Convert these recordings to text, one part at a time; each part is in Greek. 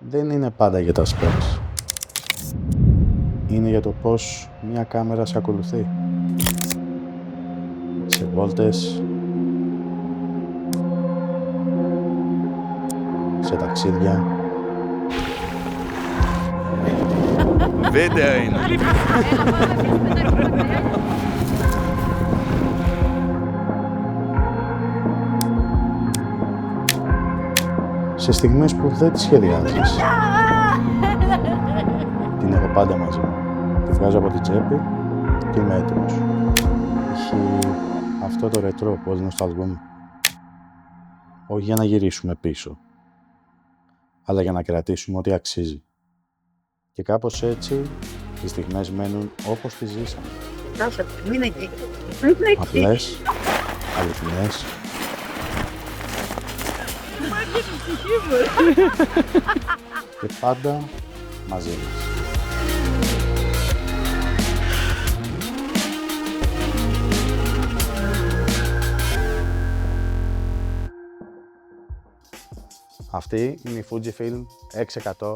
δεν είναι πάντα για τα specs. Είναι για το πώς μια κάμερα σε ακολουθεί. Σε βόλτες, σε ταξίδια. Βίντεο είναι. Σε στιγμές που δεν τη σχεδιάζεις. Την έχω πάντα μαζί μου. Τη βγάζω από την τσέπη και είμαι έτοιμος. Έχει αυτό το ρετρό που όλοι νοσταλγούμε. Όχι για να γυρίσουμε πίσω, αλλά για να κρατήσουμε ό,τι αξίζει. Και κάπως έτσι, οι στιγμές μένουν όπως τις ζήσαμε. Μην εκεί. Απλές, αληθινές. Και πάντα μαζί μας. Αυτή είναι η Fujifilm X106.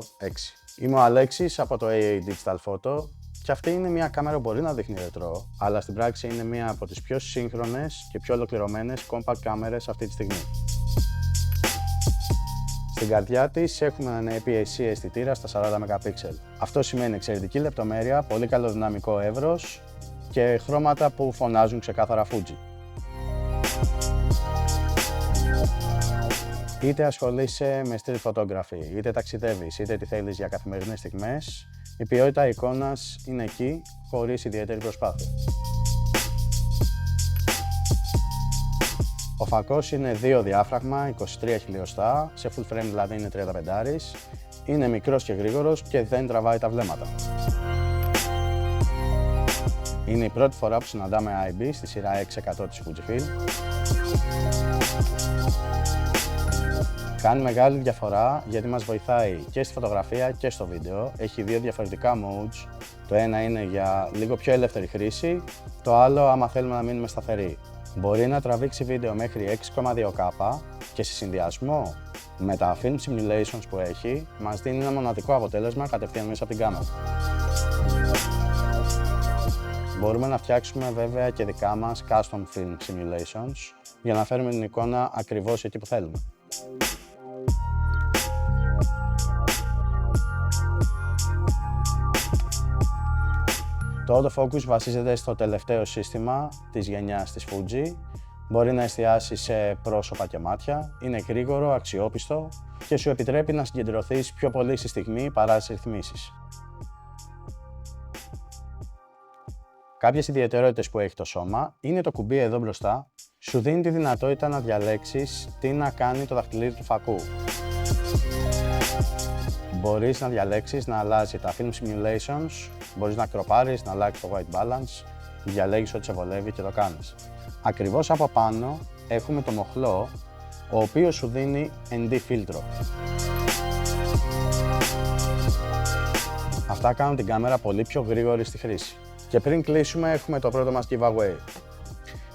Είμαι ο Αλέξης από το AA Digital Photo και αυτή είναι μια κάμερα που μπορεί να δείχνει ρετρό, αλλά στην πράξη είναι μια από τις πιο σύγχρονες και πιο ολοκληρωμένες compact κάμερες αυτή τη στιγμή. Στην καρδιά της έχουμε έναν APS-C αισθητήρα στα 40 MP. Αυτό σημαίνει εξαιρετική λεπτομέρεια, πολύ καλό δυναμικό εύρος και χρώματα που φωνάζουν ξεκάθαρα Fuji. Είτε ασχολείσαι με street photography, είτε ταξιδεύεις, είτε τι θέλεις για καθημερινές στιγμές, η ποιότητα εικόνας είναι εκεί, χωρίς ιδιαίτερη προσπάθεια. Ο φακός είναι 2 διάφραγμα, 23 χιλιοστά, σε full frame δηλαδή είναι 35, είναι μικρός και γρήγορος και δεν τραβάει τα βλέμματα. Είναι η πρώτη φορά που συναντάμε IB στη σειρά X100 της Fujifilm. Κάνει μεγάλη διαφορά γιατί μας βοηθάει και στη φωτογραφία και στο βίντεο. Έχει δύο διαφορετικά modes. Το ένα είναι για λίγο πιο ελεύθερη χρήση, το άλλο άμα θέλουμε να μείνουμε σταθεροί. Μπορεί να τραβήξει βίντεο μέχρι 6,2K και σε συνδυασμό με τα film simulations που έχει, μας δίνει ένα μοναδικό αποτέλεσμα κατευθείαν μέσα από την κάμερα. Μπορούμε να φτιάξουμε βέβαια και δικά μας custom film simulations για να φέρουμε την εικόνα ακριβώς εκεί που θέλουμε. Το autofocus βασίζεται στο τελευταίο σύστημα της γενιάς της Fuji. Μπορεί να εστιάσει σε πρόσωπα και μάτια, είναι γρήγορο, αξιόπιστο και σου επιτρέπει να συγκεντρωθείς πιο πολύ στη στιγμή παρά στις ρυθμίσεις. Κάποιες ιδιαιτερότητες που έχει το σώμα είναι το κουμπί εδώ μπροστά. Σου δίνει τη δυνατότητα να διαλέξεις τι να κάνει το δαχτυλίδι του φακού. Μπορείς να διαλέξεις να αλλάζει τα film simulations, μπορείς να κροπάρεις, να αλλάξεις το white balance, διαλέγεις ό,τι σε βολεύει και το κάνεις. Ακριβώς από πάνω έχουμε το μοχλό, ο οποίος σου δίνει ND φίλτρο. Αυτά κάνουν την κάμερα πολύ πιο γρήγορη στη χρήση. Και πριν κλείσουμε έχουμε το πρώτο μας giveaway.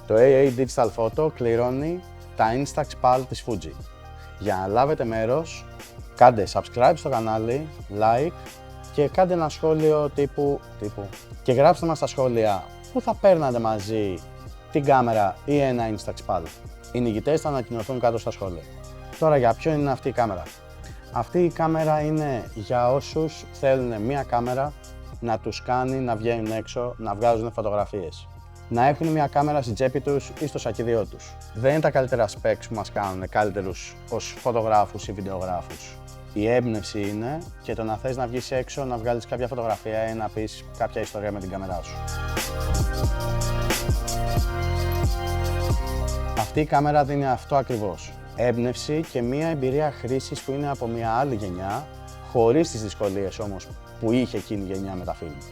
Το AA Digital Photo κληρώνει τα Instax PAL της Fuji. Για να λάβετε μέρος, κάντε subscribe στο κανάλι, like και κάντε ένα σχόλιο τύπου και γράψτε μας στα σχόλια που θα παίρνατε μαζί την κάμερα ή ένα Instax PAL. Οι νικητές θα ανακοινωθούν κάτω στα σχόλια. Τώρα για ποιον είναι αυτή η κάμερα. Αυτή η κάμερα είναι για όσους θέλουν μια κάμερα να τους κάνει να βγαίνουν έξω, να βγάζουν φωτογραφίες. Να έχουν μια κάμερα στην τσέπη τους ή στο σακιδιό τους. Δεν είναι τα καλύτερα specs που μας κάνουν καλύτερους ως φωτογράφους ή βιντεογράφους. Η έμπνευση είναι και το να θες να βγεις έξω, να βγάλεις κάποια φωτογραφία ή να πεις κάποια ιστορία με την κάμερά σου. Αυτή η κάμερα δίνει αυτό ακριβώς. Έμπνευση και μια εμπειρία χρήσης που είναι από μια άλλη γενιά, χωρίς τις δυσκολίες όμως που είχε εκείνη η γενιά με τα film.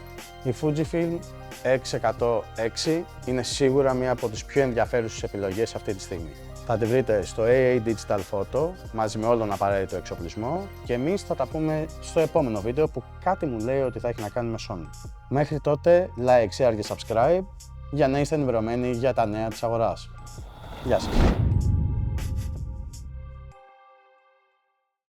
Η Fujifilm X106 είναι σίγουρα μία από τις πιο ενδιαφέρουσες επιλογές αυτή τη στιγμή. Θα τη βρείτε στο AA Digital Photo μαζί με όλον τον απαραίτητο εξοπλισμό και εμείς θα τα πούμε στο επόμενο βίντεο που κάτι μου λέει ότι θα έχει να κάνει με Sony. Μέχρι τότε, like, share και subscribe για να είστε ενημερωμένοι για τα νέα της αγοράς. Γεια σας!